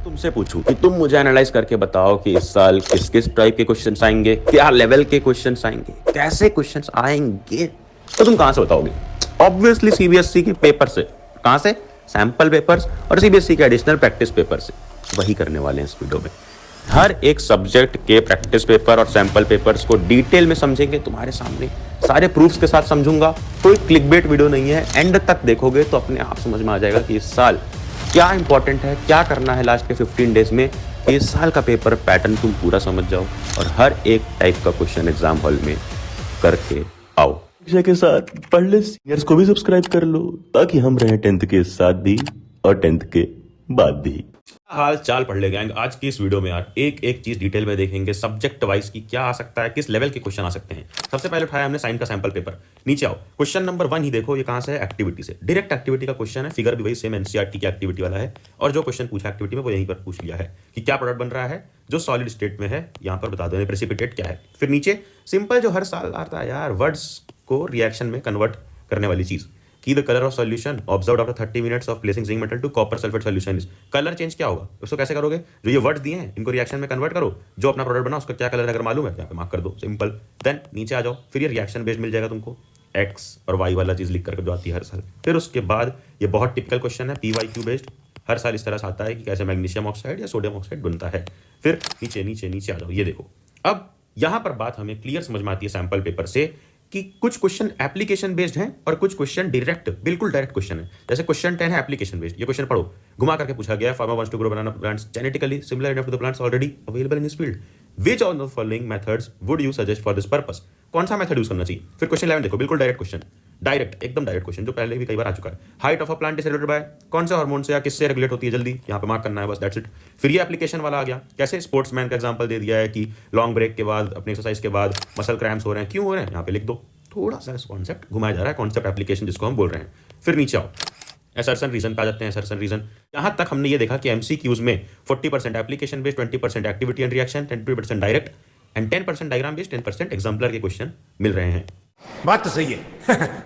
तुमसे पूछूं कि तुम मुझे एनालाइज करके बताओ कि इस साल किस किस टाइप के क्वेश्चंस आएंगे, क्या लेवल के क्वेश्चंस आएंगे, कैसे क्वेश्चंस आएंगे, तो तुम कहां से बताओगे? ऑब्वियसली सीबीएसई के पेपर से। कहां से? सैंपल पेपर्स और सीबीएसई के एडिशनल प्रैक्टिस पेपर से। वही करने वाले हैं इस वीडियो में। हर एक सब्जेक्ट के प्रैक्टिस पेपर और सैंपल पेपर्स को डिटेल में समझेंगे तुम्हारे सामने, सारे प्रूफ्स के साथ समझूंगा। कोई क्लिकबेट वीडियो नहीं है, एंड तक देखोगे तो अपने आप समझ में आ जाएगा कि इस साल क्या इंपॉर्टेंट है, क्या करना है लास्ट के 15 डेज में। इस साल का पेपर पैटर्न तुम पूरा समझ जाओ और हर एक टाइप का क्वेश्चन एग्जाम हॉल में करके आओ। के साथ पढ़ ले, सीनियर्स को भी सब्सक्राइब कर लो ताकि हम रहें 10th के साथ भी और 10th के बाद भी। हाल चाल पढ़ ले गैंग। आज की इस वीडियो में यार एक एक चीज डिटेल में देखेंगे, सब्जेक्ट वाइज की क्या आ सकता है, किस लेवल के क्वेश्चन आ सकते हैं। सबसे पहले उठाया हमने साइन का सैंपल पेपर। नीचे आओ, क्वेश्चन नंबर 1 ही देखो, ये कहां से है? एक्टिविटी से। डायरेक्ट एक्टिविटी का क्वेश्चन है, फिगर भी वही सेम एनसीईआरटी की एक्टिविटी वाला है, और जो क्वेश्चन पूछा एक्टिविटी में वो यहीं पर पूछ लिया है कि क्या प्रोडक्ट बन रहा है जो सॉलिड स्टेट में है, यहां पर बता दो प्रेसिपिटेट क्या है। फिर नीचे सिंपल जो हर साल आता है यार, वर्ड्स को रिएक्शन में कन्वर्ट करने वाली चीज की the colour of solution observed after 30 minutes of placing zinc metal to copper sulphate solution is. Colour change क्या होगा, उसको कैसे करोगे? जो ये वर्ड्स दिए हैं इनको रिएक्शन में कन्वर्ट करो, जो अपना प्रोडक्ट बना उसका क्या कलर अगर मालूम है यहाँ पे मार्क कर दो, सिंपल। देन नीचे आ जाओ, फिर ये रिएक्शन बेस्ड मिल जाएगा तुमको, एक्स और वाई वाला चीज लिख करके जो आती है हर साल। फिर उसके बाद ये बहुत टिपिकल क्वेश्चन है, PYQ बेस्ड, हर साल इस तरह से आता है कि कैसे मैग्नीशियम ऑक्साइड या सोडियम ऑक्साइड बनता है। फिर नीचे नीचे नीचे आ जाओ, ये देखो। अब यहां पर बात हमें क्लियर समझ में आती है सैंपल पेपर से कि कुछ क्वेश्चन एप्लीकेशन बेस्ड हैं और कुछ क्वेश्चन डायरेक्ट, बिल्कुल डायरेक्ट क्वेश्चन है। जैसे क्वेश्चन 10 है एप्लीकेशन बेस्ड, ये क्वेश्चन पढ़ो, घुमा करके पूछा गया है, farmer wants to grow banana plants genetically similar enough to the plants already available in this field, which of the following methods would you suggest for this purpose? कौन सा method use करना चाहिए? फिर क्वेश्चन 11 देखो, बिल्कुल direct question, direct, एकदम direct question जो पहले भी कई बार आ चुका है। Height of a plant is regulated by, कौन से हार्मोन से या किससे रेगुलेट होती है जल्दी, यहाँ पे मार्क करना है बस, दैट्स इट। फिर ये एप्लीकेशन वाला आ गया, कैसे स्पोर्ट्समैन का एग्जांपल दे दिया है कि लॉन्ग ब्रेक के बाद अपनी एक्सरसाइज के बाद मसल क्रैम्प्स हो रहे हैं, क्यों हो रहे हैं, यहाँ पे लिख दो। थोड़ा सा कॉन्सेप्ट घुमाया जा रहा है, कॉन्सेप्ट एप्लीकेशन जिसको हम बोल रहे हैं। फिर नीचे आओ, असर्शन रीजन पे आ जाते हैं। असर्शन रीजन यहां तक हमने ये देखा कि एमसीक्यूज में 40% application based, 20% activity and reaction, 10% direct and 10% diagram based, 10% exemplar के क्वेश्चन मिल रहे हैं। बात तो सही है।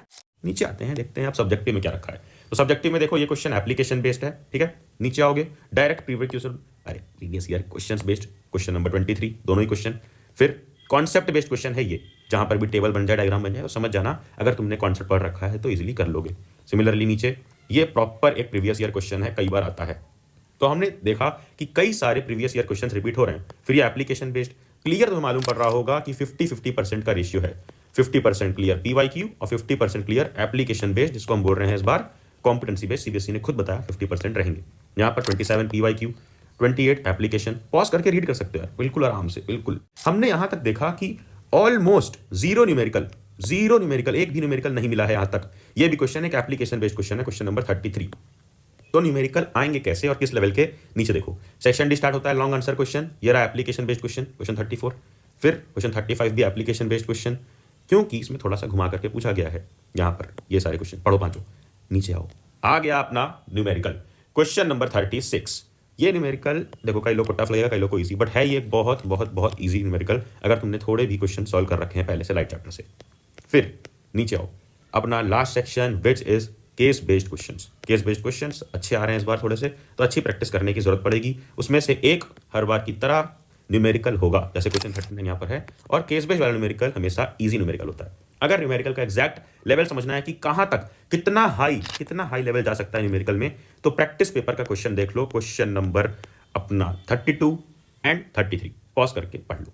नीचे आते हैं, देखते हैं आप सब्जेक्टिव में क्या रखा है। तो सब्जेक्टिव में देखो, ये क्वेश्चन एप्लीकेशन बेस्ड है, ठीक है। नीचे आओगे, direct previous year questions based, question number 23, दोनों ही क्वेश्चन। फिर कॉन्सेप्ट बेस्ड क्वेश्चन है ये, जहां पर भी टेबल बन जाए, डायग्राम बन जाए, तो समझ जाना, अगर तुमने कॉन्सेप्ट पढ़ रखा है तो इजीली कर लोगे। सिमिलरली नीचे ये प्रॉपर एक प्रीवियस ईयर क्वेश्चन है, कई बार आता है, तो हमने देखा कि कई सारे प्रीवियस ईयर क्वेश्चन रिपीट हो रहे हैं। फिर ये एप्लीकेशन बेस्ड, क्लियर तुम्हें मालूम पड़ रहा होगा कि 50-50% का रेशियो है, 50% क्लियर PYQ और 50% क्लियर एप्लीकेशन बेस्ड, जिसको हम बोल रहे हैं इस बार कॉम्पिटेंसी बेस्ड। सीबीएसई ने खुद बताया 50% रहेंगे। यहाँ पर 27 PYQ, 28 एप्लीकेशन। पॉज करके रीड कर सकते हो यार, बिल्कुल आराम से, बिल्कुल। हमने यहां तक देखा कि ऑलमोस्ट जीरो न्यूमेरिकल, एक भी न्यूमेरिकल नहीं मिला है यहां तक। ये भी क्वेश्चन एक एप्लीकेशन बेस्ड क्वेश्चन है, क्वेश्चन नंबर 33। तो न्यूमेरिकल आएंगे कैसे और किस लेवल के? नीचे देखो, सेक्शन डी स्टार्ट होता है, लॉन्ग आंसर क्वेश्चन, ये रहा एप्लीकेशन बेस्ड क्वेश्चन, क्वेश्चन 34। फिर क्वेश्चन 35 भी एप्लीकेशन बेस्ड क्वेश्चन, क्योंकि इसमें थोड़ा सा घुमा करके पूछा गया है। यहां पर ये सारे क्वेश्चन पढ़ो पांचों। नीचे आओ, आ गया अपना न्यूमेरिकल, क्वेश्चन नंबर 36। ये न्यूमेरिकल देखो, कई लोग को टफ लगेगा, कई लोग को इजी, बट है ये बहुत बहुत बहुत इजी न्यूमेरिकल, अगर तुमने थोड़े भी क्वेश्चन सॉल्व कर रखे हैं पहले से लाइट चैप्टर से। फिर नीचे आओ, अपना last section which is case based questions. Case based questions अच्छे आ रहे हैं इस बार थोड़े से, तो अच्छी प्रैक्टिस करने की जरूरत पड़ेगी। उसमें से एक हर बार की तरह न्यूमेरिकल होगा, जैसे क्वेश्चन 39 यहाँ पर है, और केस बेस्ड वाला न्यूमेरिकल हमेशा इजी न्यूमेरिकल होता है। अगर न्यूमेरिकल का एग्जैक्ट लेवल समझना है कि कहां तक कितना हाई लेवल जा सकता है न्यूमेरिकल में, तो प्रैक्टिस पेपर का क्वेश्चन देख लो, क्वेश्चन नंबर अपना 32 एंड 33, पॉज करके पढ़ लो।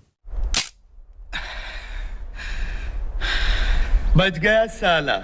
बच गया साला।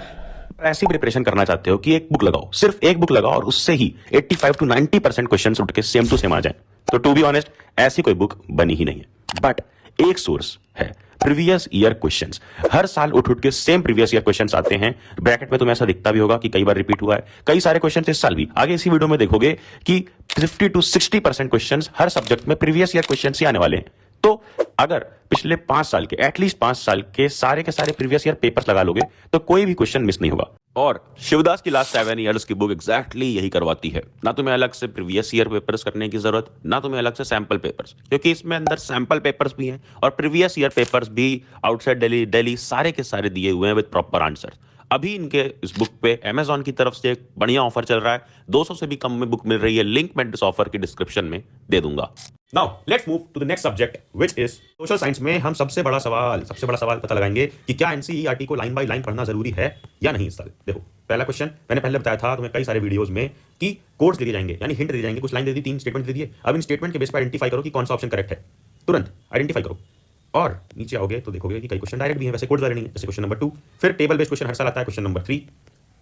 ऐसी प्रिपरेशन करना चाहते हो कि एक बुक लगाओ, सिर्फ एक बुक लगाओ और उससे ही 85 to 90% क्वेश्चन उठ के सेम टू सेम आ जाए, तो टू बी ऑनेस्ट ऐसी कोई बुक बनी ही नहीं है। बट एक सोर्स है, प्रीवियस ईयर क्वेश्चंस। हर साल उठ के सेम प्रीवियस ईयर क्वेश्चंस आते हैं। ब्रैकेट में तुम्हें ऐसा दिखता भी होगा कि कई बार रिपीट हुआ है, कई सारे क्वेश्चंस इस साल भी। आगे इसी वीडियो में देखोगे कि 50 to 60% क्वेश्चंस हर सब्जेक्ट में प्रीवियस ईयर क्वेश्चंस ही आने वाले हैं। तो अगर पिछले 5 साल के, एटलीस्ट 5 साल के सारे प्रीवियस ईयर पेपर्स लगा लोगे तो कोई भी क्वेश्चन मिस नहीं होगा। और शिवदास की लास्ट 7 ईयर्स की बुक एग्जैक्टली यही करवाती है। ना तुम्हें अलग से प्रीवियस ईयर पेपर्स करने की जरूरत, ना तुम्हें अलग से सैंपल पेपर्स, क्योंकि इसमें अंदर सैंपल पेपर्स भी हैं और प्रीवियस ईयर पेपर्स भी आउटसाइड दिल्ली सारे के सारे दिए हुए हैं विद प्रॉपर आंसर। अभी इनके इस बुक पे Amazon की तरफ से एक बढ़िया ऑफर चल रहा है, 200 से भी कम में बुक मिल रही है। लिंक मैं इस ऑफर की डिस्क्रिप्शन में दे दूंगा। Now let's move to the next subject which is social science में हम सबसे बड़ा सवाल पता लगाएंगे कि क्या एनसीईआरटी को लाइन बाय लाइन पढ़ना जरूरी है या नहीं इस साल। देखो पहला क्वेश्चन मैंने पहले बताया था तुम्हें कई सारे वीडियोस में कि कोड्स दिए जाएंगे, यानी हिंट दिए जाएंगे, कुछ लाइन दे दी, 3 स्टेटमेंट दे दिए। अब इन स्टेटमेंट के बेस पर आइडेंटिफाई करो कि कौन सा ऑप्शन करेक्ट है, तुरंत आइडेंटिफाई करो। और नीचे आओगे तो देखोगे कि कई क्वेश्चन डायरेक्ट भी हैं, वैसे कोड्स वाले नहीं है, जैसे क्वेश्चन नंबर 2। फिर टेबल बेस्ड क्वेश्चन हर साल आता है, क्वेश्चन नंबर 3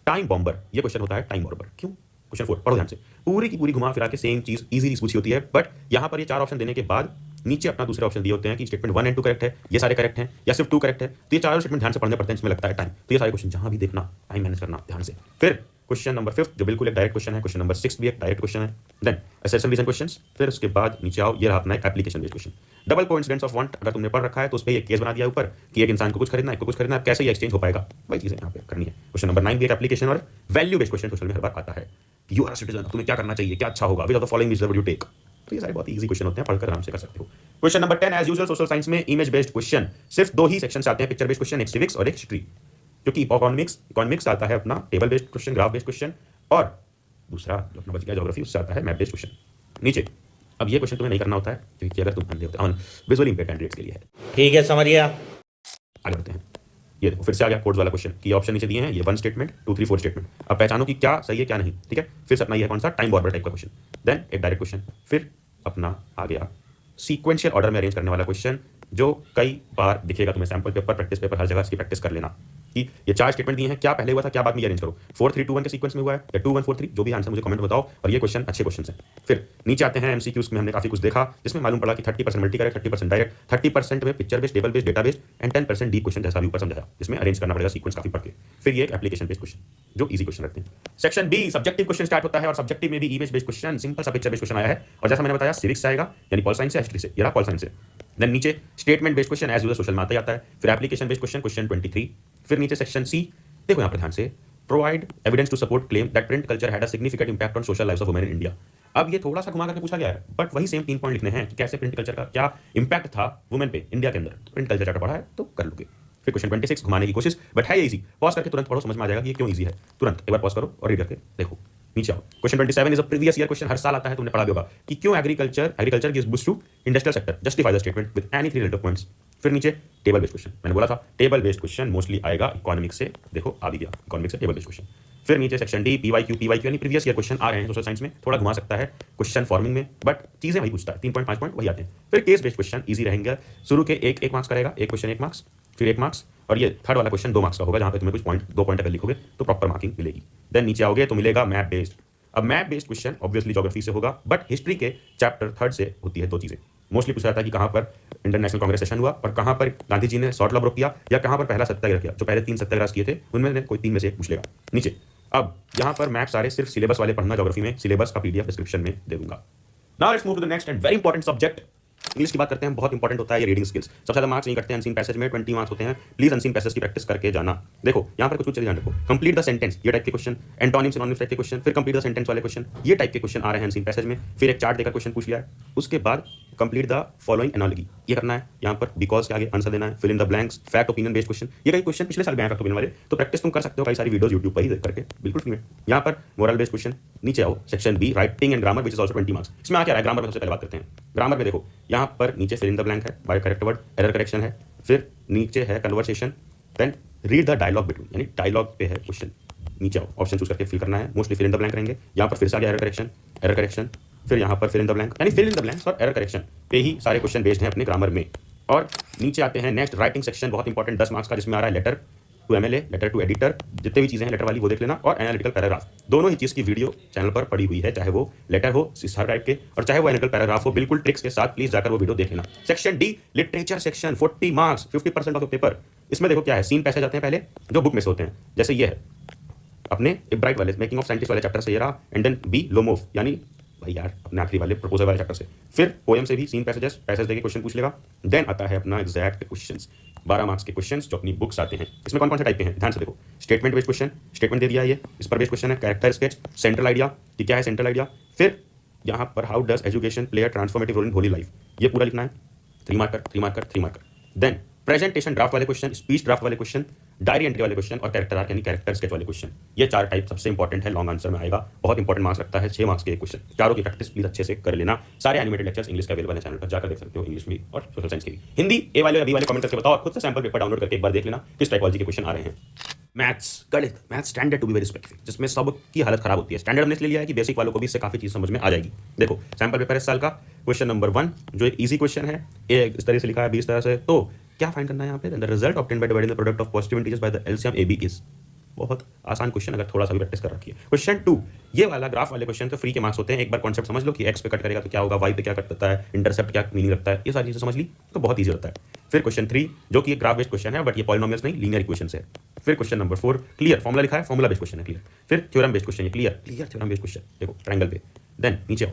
टाइम बॉम्बर, ये क्वेश्चन होता है टाइम बॉम्बर क्यों। क्वेश्चन 4 पढ़ो ध्यान से, पूरी की पूरी घुमा फिरा के सेम चीज इजीली पूछी होती है, बट यहां पर ये 4 ऑप्शन देने के बाद नीचे अपना दूसरे ऑप्शन दिए होते हैं कि स्टेटमेंट 1 एंड 2 करेक्ट है, ये सारे करेक्ट हैं या सिर्फ 2 करेक्ट है। तो ये चारों स्टेटमेंट ध्यान से पढ़ने पड़ते हैं, इसमें लगता है टाइम। तो ये सारे क्वेश्चन जहां भी देखना टाइम मैनेज करना ध्यान से। फिर क्वेश्चन नंबर 5 जो बिल्कुल एक डायरेक्ट क्वेश्चन है, क्वेश्चन नंबर 6 भी एक डायरेक्ट क्वेश्चन है। Then assertion reason questions. फिर उसके बाद नीचे आओ, ये रहा अपना application based question. Double coincidence of want अगर तुमने पढ़ रखा है तो उस पर एक केस बना दिया ऊपर कि एक इंसान को कुछ खरीदना है, कुछ खरीदना है, कैसे ये एक्सचेंज हो पाएगा, वही चीजें यहाँ पे करनी है। क्वेश्चन नंबर 9 भी एक एप्लीकेशन और वैल्यू बेस्ड क्वेश्चन सोशल में हर बार आता है। यू आर अ सिटीजन, तुम्हें क्या करना चाहिए, क्या अच्छा होगा, which of the following is the you tech. तो ये सारे बहुत इजी क्वेश्चन होते हैं, पढ़कर आराम से कर सकते हो। Question number 10 as usual social science में इमेज बेस्ड क्वेश्चन, सिर्फ 2 ही सेक्शन आते हैं, पिक्चर बेस्ड क्वेश्चन, एक सिविक्स और एक हिस्ट्री। क्योंकि इकोनॉमिक्स आता है अपना table based question, graph based question, और दूसरा जो अपना बच गया ज्योग्राफी, उससे आता है मैप बेस्ड क्वेश्चन। नीचे अब ये क्वेश्चन तुम्हें नहीं करना होता है क्योंकि अगर तुम अंधे होते हो, विजुअली इंपेयर्ड कैंडिडेट्स के लिए है। ठीक है, समझिए। आगे बढ़ते हैं। ये देखो फिर से आ गया कोड्स वाला क्वेश्चन कि ऑप्शन नीचे दिए हैं, ये 1 स्टेटमेंट 2 3 4 स्टेटमेंट। अब पहचानो कि क्या सही है क्या नहीं, ठीक है। फिर से अपना ये है कौन सा टाइम बॉर्डर टाइप का क्वेश्चन। देन एक डायरेक्ट क्वेश्चन, फिर अपना आ गया सीक्वेंशियल ऑर्डर में अरेंज करने वाला क्वेश्चन, जो कई बार दिखेगा तुम्हें सैंपल पेपर, प्रैक्टिस पेपर, हर जगह इसकी प्रैक्टिस कर लेना कि ये 4 स्टेटमेंट दिए हैं, क्या पहले हुआ था, क्या बाद में अरेंज करो। 4 3 2 1 के सीक्वेंस में हुआ है या 2 1 4 3, जो भी आंसर मुझे कमेंट में बताओ। और ये क्वेश्चन अच्छे क्वेश्चन हैं। फिर नीचे आते हैं एमसीक्यूज में, हमने काफी कुछ देखा जिसमें मालूम पड़ा कि 30% मल्टी करेक्ट, 30% डायरेक्ट, 30% में picture based, table based, data based and 10% deep question, जैसा भी ऊपर समझाया, जिसमें अरेंज करना पड़ेगा सीक्वेंस काफी पढ़ के। फिर ये एक एप्लीकेशन बेस्ड क्वेश्चन जो इजी क्वेश्चन रहते हैं। Section be subjective question start होता है, और सब्जेक्टिव में भी इमेज बेस्ड क्वेश्चन, सिंपल सा पिक्चर बेस्ड क्वेश्चन आया है। और जैसा मैंने बताया सिविक्स से आएगा, यानी पॉल साइंस से, हिस्ट्री से, ये रहा पॉल साइंस से। देन नीचे statement based question as usual social में आता है। फिर एप्लीकेशन बेस्ड क्वेश्चन, क्वेश्चन 23। फिर नीचे सेक्शन सी, देखो यहाँ पर ध्यान से, provide evidence to support claim that print culture had a significant impact on social lives of women in India. अब ये थोड़ा सा घुमा करके पूछा गया है, बट वही सेम 3 पॉइंट लिखने हैं कि कैसे प्रिंट कल्चर का क्या इंपैक्ट था वुमेन पे इंडिया के अंदर। प्रिंट कल्चर का पढ़ा है तो कर लोगे। फिर क्वेश्चन 26 घुमाने की कोशिश, बट है ये इजी, पॉज करके तुरंत पढ़ो, समझ में आ जाएगा कि ये क्यों इजी है। तुरंत एक बार पॉज करो और रीड करके देखो। नीचे आओ, question 27 is a previous year question, हर साल आता है, तुमने पढ़ा भी होगा कि क्यों agriculture gives boost to industrial sector, justify the statement with any 3 relative points. फिर नीचे टेबल बेस्ड क्वेश्चन, मैंने बोला था टेबल बेस्ड क्वेश्चन मोस्टली आएगा इकोनॉमिक्स से, देखो आ भी गया इकोनॉमिक्स से टेबल बेस्ड क्वेश्चन। फिर नीचे सेक्शन डी पीवाईक्यू यानी प्रीवियस ईयर क्वेश्चन आ रहे हैं सोशल साइंस में, थोड़ा घुमा सकता है क्वेश्चन फॉर्मिंग में, बट चीजें वही पूछता है, 3 पॉइंट 5 पॉइंट वही आते हैं। फिर केस बेस्ड क्वेश्चन इजी रहेंगे, शुरू के एक मार्क्स करेगा, एक क्वेश्चन 1 मार्क्स, फिर 1 मार्क्स, और ये थर्ड वाला क्वेश्चन 2 मार्क्स का होगा, जहां पे तुम्हें कुछ पॉइंट 2 पॉइंट अगर लिखोगे तो प्रॉपर मार्किंग मिलेगी। देन नीचे आओगे तो मिलेगा मैप बेस्ड। अब map based question obviously geography से होगा, बट हिस्ट्री के चैप्टर 3 से होती है 2 चीजें। मोस्टली पूछा जाता है कि कहां पर इंडियन नेशनल कांग्रेस सेशन हुआ, और कहां पर गांधी जी ने शॉर्ट लॉ ब्रोक किया, या कहां पर पहला सत्याग्रह किया। जो पहले 3 सत्याग्रह किए थे उनमें कोई 3 में से पूछ लेगा। नीचे अब यहां पर मैप सारे सिर्फ सिलेबस वाले पढ़ना, ज्योग्राफी में सिलेबस का पीडीएफ डिस्क्रिप्शन में दे दूंगा। Now let's move to the next and very important subject, English की बात करते हैं। बहुत इंपॉर्टेंट होता है ये रीडिंग स्किल्स, सबसे ज्यादा मार्क्स नहीं करते हैं अनसीन पैसेज में, 20 मार्क्स होते हैं। प्लीज अनसीन पैसेज की प्रैक्टिस करके जाना। देखो यहाँ पर कुछ चीजें ध्यान रखो, कंप्लीट द सेंटेंस, ये टाइप के क्वेश्चन, एंटोनिम सिनोनिम्स टाइप के क्वेश्चन, फिर कंप्लीट द सेंटेंस वाले क्वेश्चन, ये टाइप के क्वेश्चन आ रहे हैं अनसीन पैसेज में। फिर एक चार्ट देकर क्वेश्चन पूछ लिया है, उसके बाद कंप्लीट द फॉलोइंग एनालॉजी, ये करना है। यहाँ पर बिकॉज के आगे आंसर देना है, fill in the blanks, fact opinion based question, ये कई क्वेश्चन पिछले साल भी आए फैक्ट ओपिनियन वाले, तो प्रैक्टिस तुम कर सकते हो, कई सारी वीडियोस यूट्यूब पर ही करके, बिल्कुल फ्री में। यहाँ पर मोरल बेस्ड क्वेश्चन। नीचे आओ section be writing and grammar which is also 20 marks. इसमें आ क्या है, ग्रामर में सबसे पहले बात करते हैं। ग्रामर में देखो यहाँ पर नीचे फिल इन द ब्लैंक है, by correct word, error correction है, फिर नीचे है conversation, then read the dialogue between, यानी डायलॉग पे है क्वेश्चन। नीचे आओ, ऑप्शन चूज करके फिल करना है, mostly fill in the blank रहेंगे। यहाँ पर फिर से आ गया एरर करेक्शन, फिर यहाँ पर फिल इन द ब्लैंक, यानी फिल इन द ब्लैंक्स और एरर करेक्शन पे ही सारे क्वेश्चन बेस्ड हैं अपने ग्रामर में। और नीचे आते हैं नेक्स्ट राइटिंग सेक्शन, बहुत इंपॉर्टेंट 10 मार्क्स का, जिसमें आ रहा है letter to MLA, letter to editor, जितने भी चीजें हैं लेटर वाली वो देख लेना, और एनालिटिकल पैराग्राफ, दोनों ही चीज की वीडियो चैनल पर पड़ी हुई है, चाहे वो लेटर हो हर टाइप के और चाहे वो एनालिटिकल पैराग्राफ हो, बिल्कुल ट्रिक्स के साथ प्लीज जाकर वो वीडियो देख लेना। Section D literature section, 40 marks, 50% of the paper. इसमें देखो क्या है, सीन पैसेज आते हैं पहले जो बुक में से होते हैं, जैसे ये है अपने ब्राइट वाले मेकिंग ऑफ साइंटिस्ट वाले चैप्टर से ये रहा, एंड देन बी लोमोव, यानी भाई यार अपने आखिरी वाले प्रपोजल वाले चैप्टर से। फिर पोएम से भी सीन पैसेज देके क्वेश्चन पूछ लेगा। देन आता है अपना एग्जैक्ट क्वेश्चंस, 12 मार्क्स के क्वेश्चंस जो अपनी बुक्स आते हैं। इसमें कौन कौन से टाइप के हैं ध्यान से देखो, स्टेटमेंट बेस्ड क्वेश्चन, स्टेटमेंट दे दिया है ये, इस पर बेस्ड क्वेश्चन है, कैरेक्टर स्केच, सेंट्रल आइडिया कि क्या है सेंट्रल आइडिया, फिर यहाँ पर how does education play a transformative role in holy life, ये पूरा लिखना है, 3 marker 3 marker 3 marker. Then presentation draft वाले क्वेश्चन, स्पीच ड्राफ्ट वाले क्वेश्चन, डायरी एंट्री वाले क्वेश्चन और कैरेक्टर आर्क यानी कैरेक्टर स्केच वाले क्वेश्चन, ये 4 टाइप सबसे इंपॉर्टेंट है, लॉन्ग आंसर में आएगा, बहुत इंपॉर्टेंट मार्क्स रखता है, 6 मार्क्स के क्वेश्चन। चारों की प्रैक्टिस प्लीज अच्छे से कर लेना। सारे एनिमेटेड लेक्चर्स इंग्लिश के अवेलेबल है, चैनल पर जाकर देख सकते हो, इंग्लिश में और सोशल साइंस के भी। हिंदी ए वाले बी वाले कमेंट करके बताओ, और खुद से सैंपल पेपर डाउनलोड करके एक बार देख लेना किस टाइपोलॉजी के क्वेश्चन आ रहे हैं। मैथ्स, गणित, maths standard to be very specific, जिसमें सब की हालत खराब होती है। स्टैंडर्ड हमने इसलिए लिया है कि बेसिक वालों को भी इससे काफी चीज समझ में आ जाएगी। देखो सैंपल पेपर इस साल का क्वेश्चन नंबर 1 जो एक इजी क्वेश्चन है, ए इस तरह से लिखा है 20 तरह से, तो क्या फाइंड करना है यहाँ पे, the result obtained by dividing the product of positive integers by the LCM AB is. बहुत आसान क्वेश्चन, अगर थोड़ा सा भी प्रैक्टिस कर रखी है। क्वेश्चन 2, ये वाला ग्राफ वाले क्वेश्चन तो फ्री के मार्क्स होते हैं, एक बार कॉन्सेप्ट समझ लो कि एक्स पे कट करेगा तो क्या होगा, वाई पे क्या कट करता है, इंटरसेप्ट क्या मीनिंग रखता है, ये सारी चीजें समझ ली तो बहुत ईजी होता है। फिर क्वेश्चन 3 जो कि एक ग्राफ बेस्ड क्वेश्चन है, बट ये पॉलिनोमियल्स नहीं, लीनियर इक्वेशंस है। फिर क्वेश्चन नंबर 4 क्लियर, फॉर्मुला लिखा है, फॉर्मुला बेस्ड क्वेश्चन है, क्लियर। फिर थ्योरम बेस्ड क्वेश्चन है, क्लियर थ्योरम बेस्ड क्वेश्चन, देखो ट्रायंगल पे। देन नीचे आओ,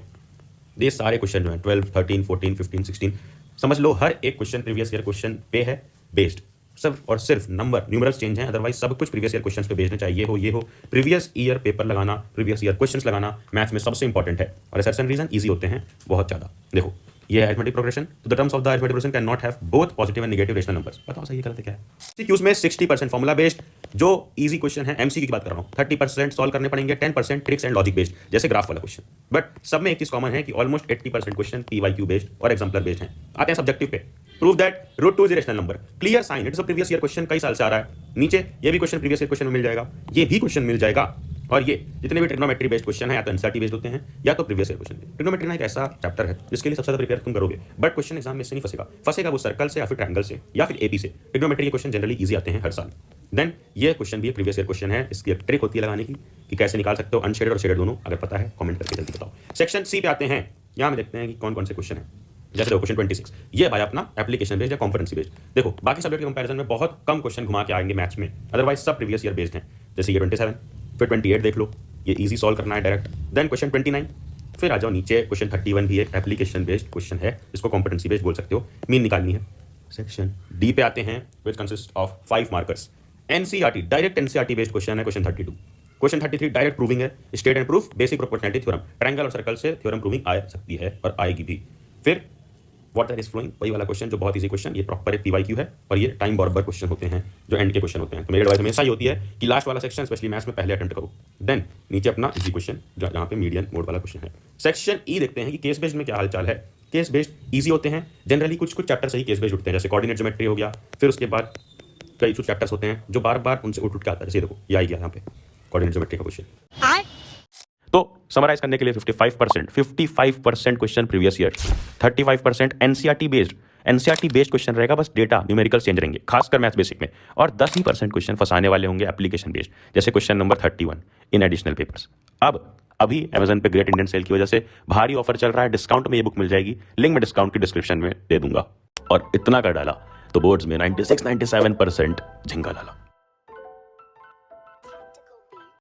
ये सारे क्वेश्चन जो हैं 12, 13, 14, 15, 16 समझ लो, हर एक क्वेश्चन प्रीवियस ईयर क्वेश्चन पे है बेस्ड, सिर्फ और सिर्फ नंबर न्यूमरल्स चेंज हैं, अदरवाइज सब कुछ प्रीवियस ईयर क्वेश्चंस पे बेस्ड चाहिए हो, ये हो। प्रीवियस ईयर पेपर लगाना, प्रीवियस ईयर क्वेश्चंस लगाना मैथ्स में सबसे इंपॉर्टेंट है, और असर्शन रीजन इजी होते हैं बहुत ज्यादा। देखो ये है अरिथमेटिक प्रोग्रेशन, तो the terms of the arithmetic progression can not have both positive and negative rational numbers. बताओ सही गलत है क्या है। सीक्यूज में 60% फॉर्मुला बेस्ड जो इजी क्वेश्चन है, एमसीक्यू की बात कर रहा हूं, 30% सॉल्व करने पड़ेंगे, 10% ट्रिक्स एंड लॉजिक बेस्ड जैसे ग्राफ वाला क्वेश्चन। बट सब में एक चीज कॉमन है कि ऑलमोस्ट 80% क्वेश्चन पीवाईक्यू बेस्ड और एग्जाम्पलर बेस्ड हैं। आते हैं सब्जेक्टिव पे, prove that root 2 is rational number, clear sign, it's a previous year question, कई साल से आ रहा है। नीचे ये भी क्वेश्चन प्रीवियस ईयर क्वेश्चन में मिल जाएगा, ये भी क्वेश्चन मिल जाएगा, और ये जितने भी ट्रिग्नोमेट्री बेस्ड क्वेश्चन है या तो एनसीईआरटी बेस्ड होते हैं या तो प्रीवियस ईयर क्वेश्चन। ट्रिग्नोमेट्री ना एक ऐसा चैप्टर है जिसके लिए सबसे ज्यादा प्रिपेयर तुम करोगे, बट क्वेश्चन एग्जाम में इससे नहीं फंसेगा वो सर्कल से या फिर ट्रायंगल से या फिर एपी से। ट्रिग्नोमेट्री के क्वेश्चन जनरली इजी आते हैं हर साल। देन ये क्वेश्चन भी प्रीवियस ईयर क्वेश्चन है, इसकी एक ट्रिक होती है लगाने की कि कैसे निकाल सकते हो अनशेडेड और शेडेड दोनों, अगर पता है कमेंट करके जल्दी बताओ। सेक्शन सी पे आते हैं, यहाँ में देखते हैं कि कौन कौन से क्वेश्चन है। जैसे देखो क्वेश्चन 26 ये भाई अपना एप्लीकेशन बेस्ड या कॉम्पिटेंसी बेस्ड। देखो बाकी सब्जेक्ट के कंपैरिजन में बहुत कम क्वेश्चन घुमा के आएंगे मैथ्स में, अदरवाइज सब प्रीवियस ईयर बेस्ड हैं। जैसे ये 27, फिर 28 देख लो, ये इजी सॉल्व करना है डायरेक्ट। देन क्वेश्चन 29, फिर आ जाओ नीचे क्वेश्चन 31 भी एक एप्लीकेशन बेस्ड क्वेश्चन है, इसको कॉम्पिटेंसी बेस्ड बोल सकते हो, मीन निकालनी है। सेक्शन डी पे आते हैं which consist of 5 markers. NCERT direct NCERT based question है क्वेश्चन 32। क्वेश्चन 33 डायरेक्ट प्रूविंग है, state and proof, basic proportionality theorem, triangle और सर्कल से थ्योरम प्रूविंग आ सकती है और आएगी भी। फिर वाटर इज फ्लोइंग, वही वाला क्वेश्चन जो बहुत इजी क्वेश्चन, ये प्रॉपर एक पीवाईक्यू है और ये टाइम बॉर्बर क्वेश्चन होते हैं जो एंड के क्वेश्चन होते हैं। तो मेरी एडवाइस हमेशा ही होती है कि लास्ट वाला सेक्शन स्पेशली मैथ्स में पहले अटेम्प्ट करो। देन नीचे अपना इजी क्वेश्चन जहाँ पे मीडियन मोड वाला क्वेश्चन है। सेक्शन ई देखते हैं कि केस बेस्ड में क्या हालचाल है। केस बेस्ड इजी होते हैं जनरली, कुछ चैप्टर सही केस बेस्ड उठते हैं, जैसे कोऑर्डिनेट ज्योमेट्री हो गया। फिर उसके बाद कई कुछ चैप्टर्स होते हैं जो बार बार उनसे उठ के आता है, जैसे देखो ये आई गया यहाँ पे कोऑर्डिनेट ज्योमेट्री का क्वेश्चन। तो समराइज करने के लिए 55% question previous year, 35% NCERT based question रहेगा, बस डेटा न्यूमेरिकल चेंज रहेंगे खासकर मैथ्स बेसिक में, और 10% क्वेश्चन फंसाने वाले होंगे एप्लीकेशन बेस्ड, जैसे question number 31 in additional papers. अभी अमेजन पे ग्रेट इंडियन सेल की वजह से भारी ऑफर चल रहा है, डिस्काउंट में ये बुक मिल जाएगी, लिंक में डिस्काउंट की डिस्क्रिप्शन में दे दूंगा। और इतना कर डाला तो बोर्ड्स में 96-97% झिंगा डाला।